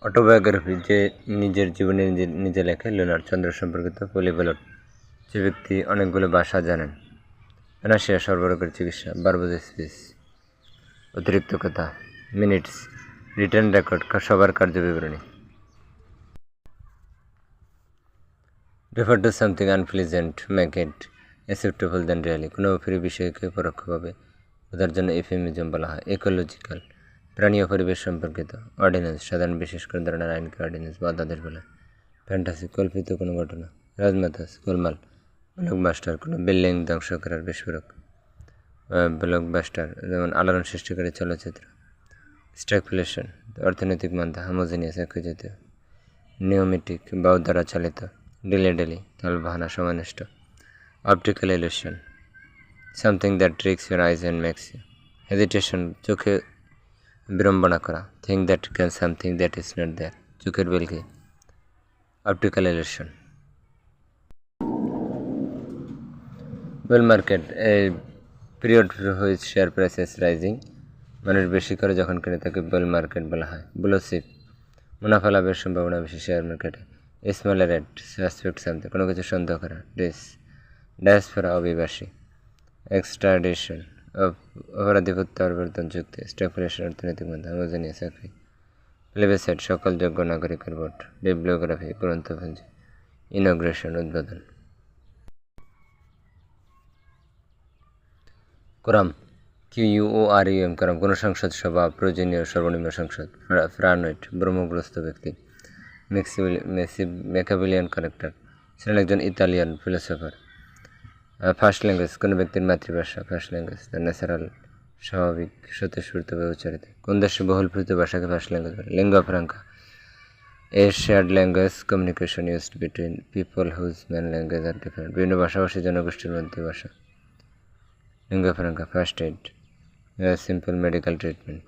Autobiography যে নিজের জীবনে নিজে লেখে লিওনার্ড চন্দ্র সম্পর্কিত পলিগ্লট যে ব্যক্তি অনেকগুলো ভাষা জানেন। রাশিয়া সর্বরোগের চিকিৎসা, বারবোজ স্পিচ, অতিরিক্ত কথা, মিনিটস, রিটার্ন রেকর্ড, সবার কার্য বিবরণী। Refer to something unpleasant make it acceptable then really. কোনো অপ্রিয় বিষয়কে পরোক্ষভাবে বোঝার জন্য এফেমিজম বলা হয়। ইকোলজিক্যাল, প্রাণী ও পরিবেশ সম্পর্কিত। অর্ডিন্যান্স, সাধারণ বিশেষ করে ধরনের আইনকে অর্ডিন্যান্স বা অধ্যাদেশ বলে। ফ্যান্টাসি, কল্পিত কোনো ঘটনা। রাজমাতাস, গোলমাল। ব্লকবাস্টার, কোনো বিল্ডিং ধ্বংস করার বিস্ফোরক। ব্লকবাস্টার যেমন আলোড়ন সৃষ্টিকারী চলচ্চিত্র। স্ট্যাগফ্লেশন, অর্থনৈতিক মান্দা। হোমোজিনিয়াস, একজাতীয়। নিওমেটিক, বায়ু দ্বারা চালিত। ডেলি, তালবাহানা, সময়নষ্ট। Optical illusion, something that tricks your eyes and makes you. Hesitation, চোখে বিড়ম্বনা করা। Think that can something that is not there, চোখের বেলকি। Optical illusion. বুল মার্কেট, এই period which share prices rising, মানুষ বেশি করে যখন কিনে তাকে বুল মার্কেট বলা হয়। ব্লুচিপ, মুনাফা লাভের সম্ভাবনা বেশি শেয়ার মার্কেটে। স্মলারেট, সাসপেক্ট সামথিং, কোনো কিছু সন্দেহ করা। ডায়াসপোরা, অভিবাসী। এক্সট্রাডিশন, অপরাধী প্রত্যাবর্তন চুক্তি। স্ট্যাগফ্লেশন, অর্থনৈতিক মন্দা। হোমোজিনিয়াস, চাকরি। প্লেবেসাইট, সকল যোগ্য নাগরিকের ভোট। বিবলিওগ্রাফি, গ্রন্থপুঞ্জি। ইনগ্রেশন, উদ্বোধন। কোরাম, QUORUM, কোরাম, কোনো সংসদ সভা, প্রয়োজনীয় সর্বনিম্ন সংসদ। ফ্রানওয়েট, ব্রহ্মগ্রস্ত ব্যক্তি। ম্যাকিয়াভেলিয়ান ক্যারেক্টার, ছিলেন একজন ইতালিয়ান ফিলোসফার। ফার্স্ট ল্যাঙ্গুয়েজ, কোনো ব্যক্তির মাতৃভাষা। ফার্স্ট ল্যাঙ্গুয়েজ, দ্য ন্যাচারাল, স্বাভাবিক, স্বতঃস্ফূর্তভাবে উচ্চারিত। কোন দেশে বহুলপ্রীত ভাষাকে ফার্স্ট ল্যাঙ্গুয়েজ বলে? Lingua franca, a shared language communication used between people whose main language are different, বিভিন্ন ভাষাভাষী জনগোষ্ঠীর মধ্যে ভাষা। Lingua franca. First aid, simple medical treatment.